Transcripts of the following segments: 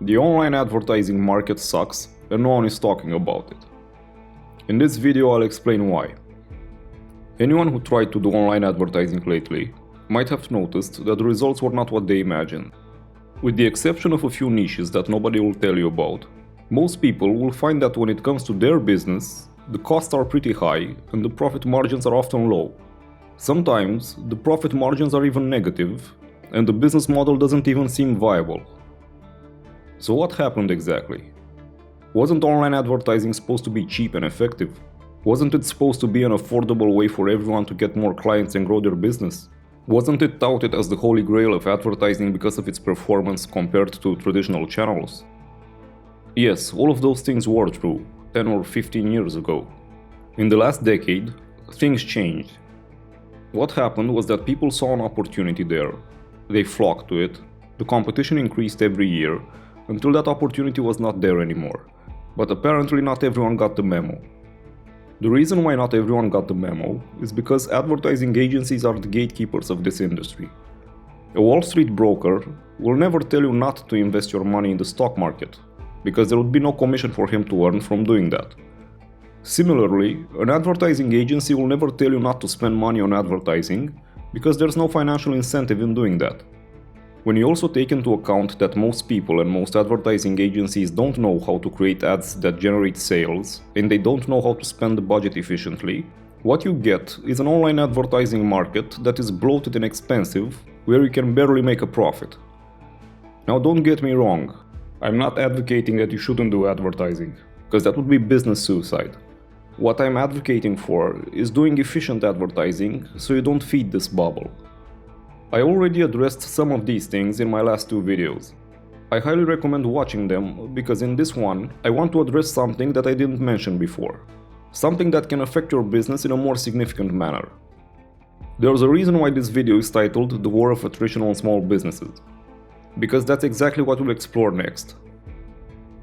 The online advertising market sucks and no one is talking about it. In this video I'll explain why. Anyone who tried to do online advertising lately might have noticed that the results were not what they imagined. With the exception of a few niches that nobody will tell you about, most people will find that when it comes to their business, the costs are pretty high and the profit margins are often low. Sometimes the profit margins are even negative and the business model doesn't even seem viable. So what happened exactly? Wasn't online advertising supposed to be cheap and effective? Wasn't it supposed to be an affordable way for everyone to get more clients and grow their business? Wasn't it touted as the holy grail of advertising because of its performance compared to traditional channels? Yes, all of those things were true 10 or 15 years ago. In the last decade, things changed. What happened was that people saw an opportunity there. They flocked to it. The competition increased every year until that opportunity was not there anymore. But apparently not everyone got the memo. The reason why not everyone got the memo is because advertising agencies are the gatekeepers of this industry. A Wall Street broker will never tell you not to invest your money in the stock market, because there would be no commission for him to earn from doing that. Similarly, an advertising agency will never tell you not to spend money on advertising, because there's no financial incentive in doing that. When you also take into account that most people and most advertising agencies don't know how to create ads that generate sales, and they don't know how to spend the budget efficiently, what you get is an online advertising market that is bloated and expensive, where you can barely make a profit. Now don't get me wrong, I'm not advocating that you shouldn't do advertising, because that would be business suicide. What I'm advocating for is doing efficient advertising so you don't feed this bubble. I already addressed some of these things in my last two videos. I highly recommend watching them because in this one I want to address something that I didn't mention before. Something that can affect your business in a more significant manner. There's a reason why this video is titled The War of Attrition on Small Businesses. Because that's exactly what we'll explore next.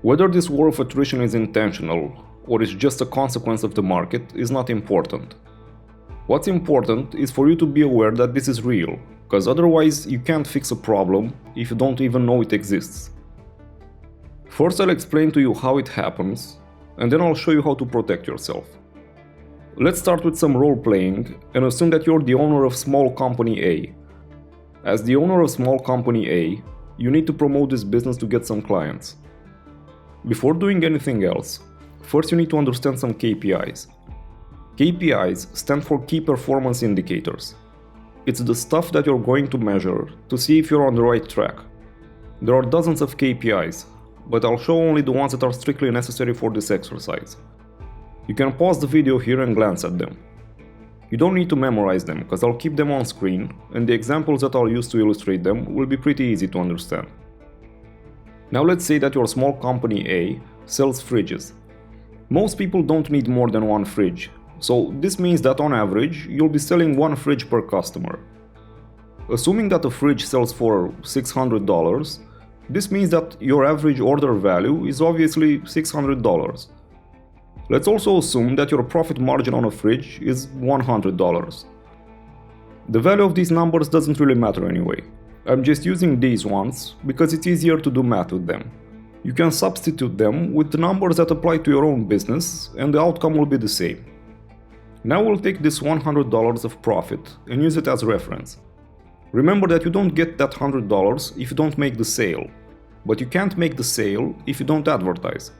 Whether this war of attrition is intentional or is just a consequence of the market is not important. What's important is for you to be aware that this is real, because otherwise you can't fix a problem if you don't even know it exists. First I'll explain to you how it happens, and then I'll show you how to protect yourself. Let's start with some role-playing and assume that you're the owner of small company A. As the owner of small company A, you need to promote this business to get some clients. Before doing anything else, first you need to understand some KPIs. KPIs stand for Key Performance Indicators. It's the stuff that you're going to measure to see if you're on the right track. There are dozens of KPIs, but I'll show only the ones that are strictly necessary for this exercise. You can pause the video here and glance at them. You don't need to memorize them, because I'll keep them on screen, and the examples that I'll use to illustrate them will be pretty easy to understand. Now let's say that your small company A sells fridges. Most people don't need more than one fridge, so this means that on average you'll be selling one fridge per customer. Assuming that a fridge sells for $600, this means that your average order value is obviously $600. Let's also assume that your profit margin on a fridge is $100. The value of these numbers doesn't really matter anyway. I'm just using these ones because it's easier to do math with them. You can substitute them with the numbers that apply to your own business and the outcome will be the same. Now we'll take this $100 of profit and use it as reference. Remember that you don't get that $100 if you don't make the sale, but you can't make the sale if you don't advertise.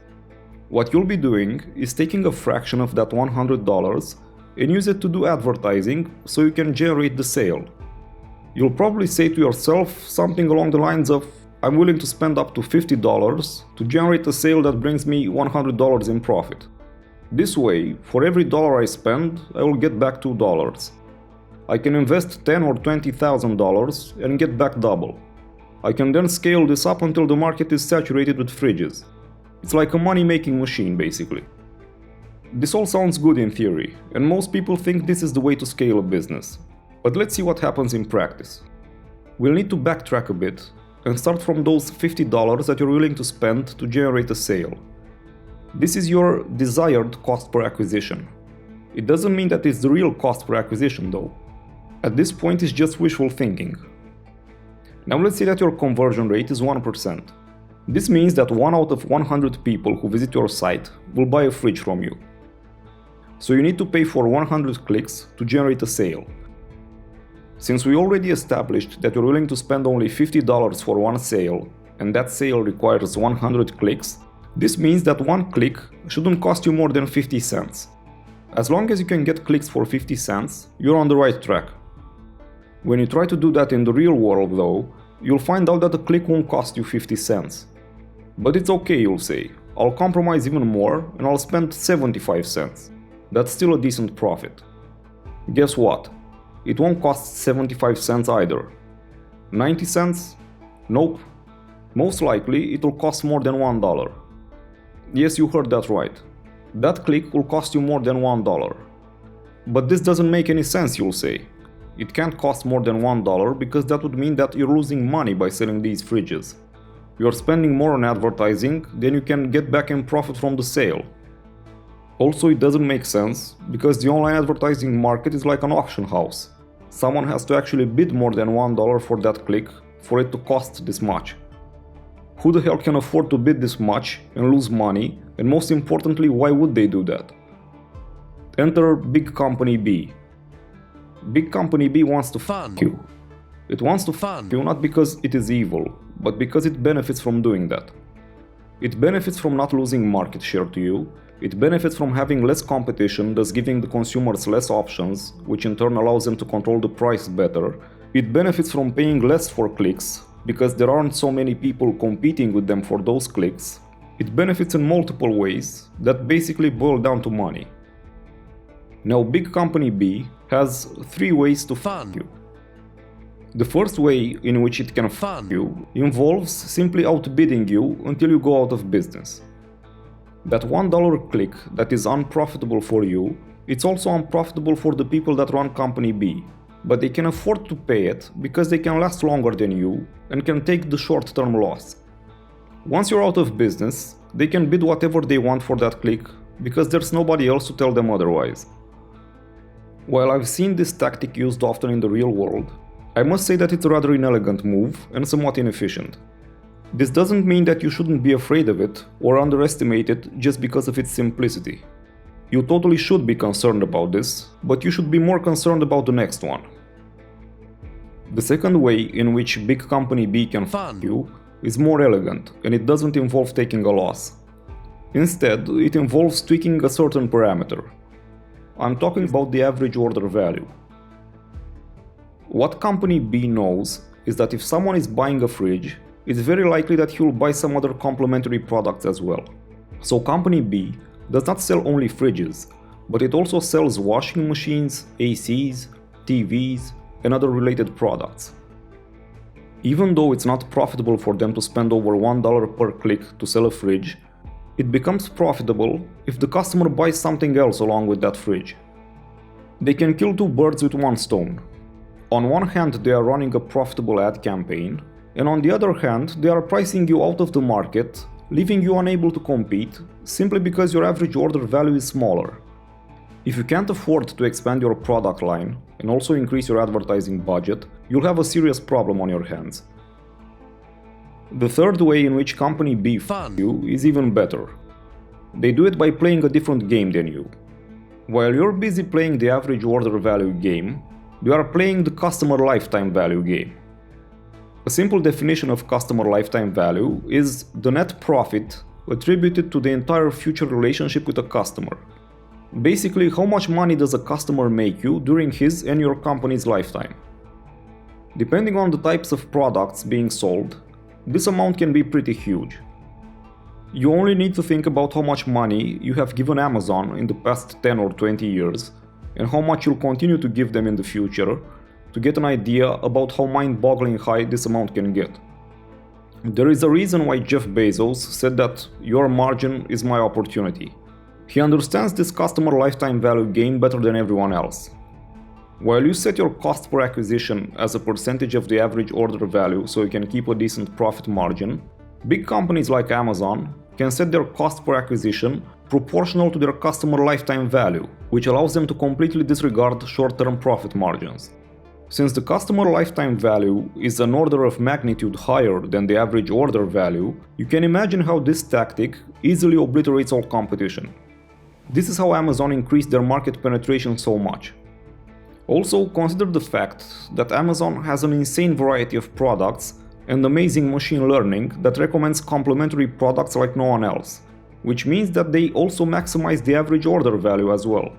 What you'll be doing is taking a fraction of that $100 and use it to do advertising so you can generate the sale. You'll probably say to yourself something along the lines of, I'm willing to spend up to $50 to generate a sale that brings me $100 in profit. This way, for every dollar I spend, I will get back $2. I can invest $10,000 or $20,000 and get back double. I can then scale this up until the market is saturated with fridges. It's like a money-making machine, basically. This all sounds good in theory, and most people think this is the way to scale a business. But let's see what happens in practice. We'll need to backtrack a bit and start from those $50 that you're willing to spend to generate a sale. This is your desired cost per acquisition. It doesn't mean that it's the real cost per acquisition though. At this point it's just wishful thinking. Now let's say that your conversion rate is 1%. This means that 1 out of 100 people who visit your site will buy a fridge from you. So you need to pay for 100 clicks to generate a sale. Since we already established that you're willing to spend only $50 for one sale, and that sale requires 100 clicks, this means that one click shouldn't cost you more than 50 cents. As long as you can get clicks for 50 cents, you're on the right track. When you try to do that in the real world though, you'll find out that a click won't cost you 50 cents. But it's okay, you'll say. I'll compromise even more and I'll spend 75 cents. That's still a decent profit. Guess what? It won't cost 75 cents either. 90 cents? Nope. Most likely it'll cost more than $1. Yes, you heard that right. That click will cost you more than $1. But this doesn't make any sense, you'll say. It can't cost more than $1 because that would mean that you're losing money by selling these fridges. You're spending more on advertising than you can get back in profit from the sale. Also, it doesn't make sense because the online advertising market is like an auction house. Someone has to actually bid more than $1 for that click for it to cost this much. Who the hell can afford to bid this much and lose money, and most importantly, why would they do that? Enter Big Company B. Big Company B wants to fuck you. It wants to fuck you not because it is evil, but because it benefits from doing that. It benefits from not losing market share to you, it benefits from having less competition, thus giving the consumers less options, which in turn allows them to control the price better. It benefits from paying less for clicks, because there aren't so many people competing with them for those clicks. It benefits in multiple ways that basically boil down to money. Now Big Company B has 3 ways to fuck you. The first way in which it can fuck you involves simply outbidding you until you go out of business. That $1 click that is unprofitable for you, it's also unprofitable for the people that run Company B, but they can afford to pay it because they can last longer than you and can take the short-term loss. Once you're out of business, they can bid whatever they want for that click because there's nobody else to tell them otherwise. While I've seen this tactic used often in the real world, I must say that it's a rather inelegant move and somewhat inefficient. This doesn't mean that you shouldn't be afraid of it or underestimate it just because of its simplicity. You totally should be concerned about this, but you should be more concerned about the next one. The second way in which Big Company B can fuck you is more elegant, and it doesn't involve taking a loss. Instead, it involves tweaking a certain parameter. I'm talking about the average order value. What Company B knows is that if someone is buying a fridge, it's very likely that he will buy some other complementary products as well. So Company B does not sell only fridges, but it also sells washing machines, ACs, TVs, and other related products. Even though it's not profitable for them to spend over $1 per click to sell a fridge, it becomes profitable if the customer buys something else along with that fridge. They can kill 2 birds with one stone. On one hand, they are running a profitable ad campaign, and on the other hand, they are pricing you out of the market, leaving you unable to compete simply because your average order value is smaller. If you can't afford to expand your product line and also increase your advertising budget, you'll have a serious problem on your hands. The third way in which Company B fucks you is even better. They do it by playing a different game than you. While you're busy playing the average order value game, they are playing the customer lifetime value game. A simple definition of customer lifetime value is the net profit attributed to the entire future relationship with a customer. Basically, how much money does a customer make you during his and your company's lifetime? Depending on the types of products being sold, this amount can be pretty huge. You only need to think about how much money you have given Amazon in the past 10 or 20 years and how much you'll continue to give them in the future to get an idea about how mind-boggling high this amount can get. There is a reason why Jeff Bezos said that your margin is my opportunity. He understands this customer lifetime value game better than everyone else. While you set your cost per acquisition as a percentage of the average order value so you can keep a decent profit margin, big companies like Amazon can set their cost per acquisition proportional to their customer lifetime value, which allows them to completely disregard short-term profit margins. Since the customer lifetime value is an order of magnitude higher than the average order value, you can imagine how this tactic easily obliterates all competition. This is how Amazon increased their market penetration so much. Also, consider the fact that Amazon has an insane variety of products and amazing machine learning that recommends complementary products like no one else, which means that they also maximize the average order value as well.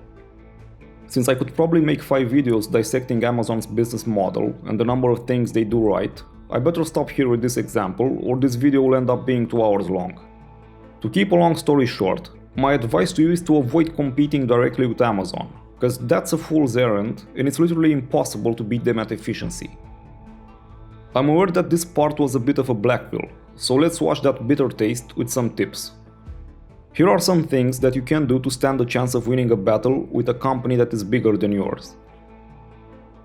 Since I could probably make 5 videos dissecting Amazon's business model and the number of things they do right, I better stop here with this example or this video will end up being 2 hours long. To keep a long story short, my advice to you is to avoid competing directly with Amazon, because that's a fool's errand and it's literally impossible to beat them at efficiency. I'm aware that this part was a bit of a black pill, so let's wash that bitter taste with some tips. Here are some things that you can do to stand a chance of winning a battle with a company that is bigger than yours.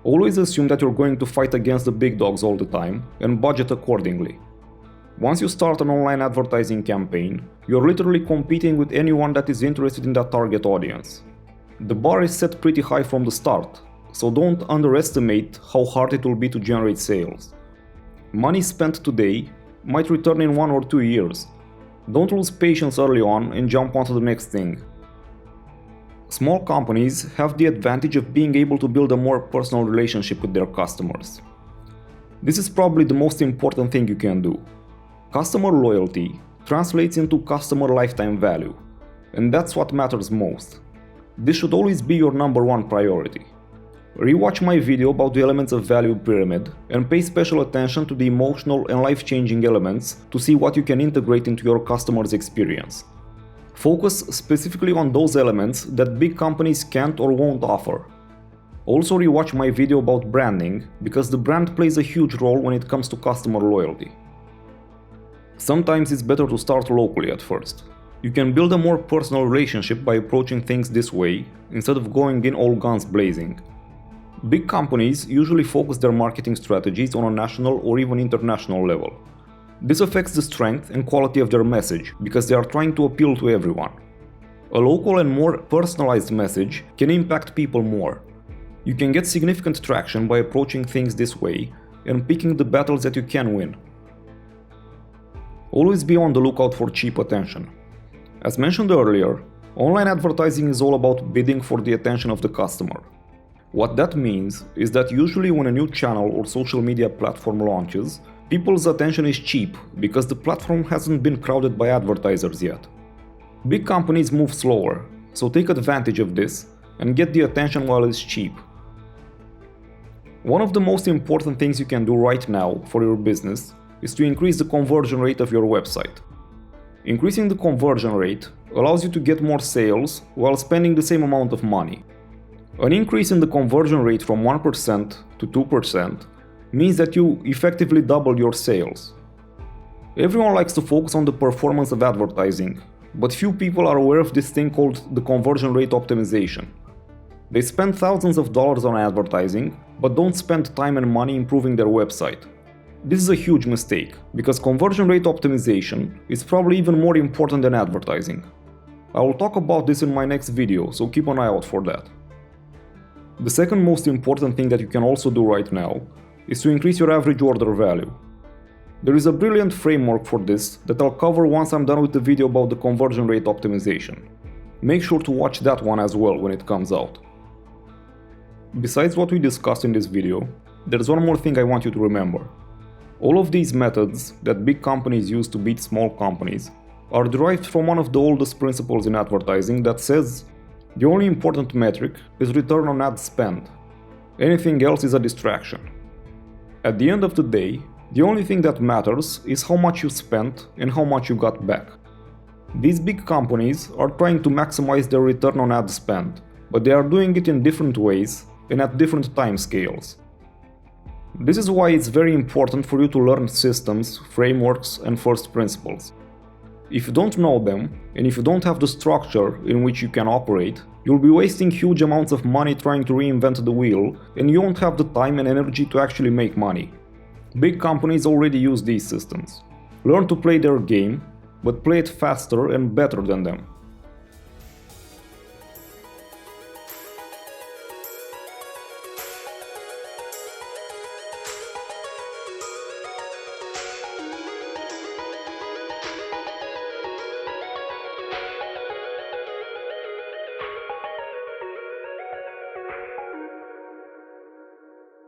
Always assume that you're going to fight against the big dogs all the time and budget accordingly. Once you start an online advertising campaign, you're literally competing with anyone that is interested in that target audience. The bar is set pretty high from the start, so don't underestimate how hard it will be to generate sales. Money spent today might return in 1 or 2 years. Don't lose patience early on and jump onto the next thing. Small companies have the advantage of being able to build a more personal relationship with their customers. This is probably the most important thing you can do. Customer loyalty translates into customer lifetime value, and that's what matters most. This should always be your number 1 priority. Rewatch my video about the elements of value pyramid and pay special attention to the emotional and life-changing elements to see what you can integrate into your customer's experience. Focus specifically on those elements that big companies can't or won't offer. Also rewatch my video about branding, because the brand plays a huge role when it comes to customer loyalty. Sometimes it's better to start locally at first. You can build a more personal relationship by approaching things this way instead of going in all guns blazing. Big companies usually focus their marketing strategies on a national or even international level. This affects the strength and quality of their message because they are trying to appeal to everyone. A local and more personalized message can impact people more. You can get significant traction by approaching things this way and picking the battles that you can win. Always be on the lookout for cheap attention. As mentioned earlier, online advertising is all about bidding for the attention of the customer. What that means is that usually when a new channel or social media platform launches, people's attention is cheap because the platform hasn't been crowded by advertisers yet. Big companies move slower, so take advantage of this and get the attention while it's cheap. One of the most important things you can do right now for your business is to increase the conversion rate of your website. Increasing the conversion rate allows you to get more sales while spending the same amount of money. An increase in the conversion rate from 1% to 2% means that you effectively double your sales. Everyone likes to focus on the performance of advertising, but few people are aware of this thing called the conversion rate optimization. They spend thousands of dollars on advertising, but don't spend time and money improving their website. This is a huge mistake, because conversion rate optimization is probably even more important than advertising. I will talk about this in my next video, so keep an eye out for that. The second most important thing that you can also do right now is to increase your average order value. There is a brilliant framework for this that I'll cover once I'm done with the video about the conversion rate optimization. Make sure to watch that one as well when it comes out. Besides what we discussed in this video, there's one more thing I want you to remember. All of these methods that big companies use to beat small companies are derived from one of the oldest principles in advertising that says the only important metric is return on ad spend. Anything else is a distraction. At the end of the day, the only thing that matters is how much you spent and how much you got back. These big companies are trying to maximize their return on ad spend, but they are doing it in different ways and at different time scales. This is why it's very important for you to learn systems, frameworks, and first principles. If you don't know them, and if you don't have the structure in which you can operate, you'll be wasting huge amounts of money trying to reinvent the wheel, and you won't have the time and energy to actually make money. Big companies already use these systems. Learn to play their game, but play it faster and better than them.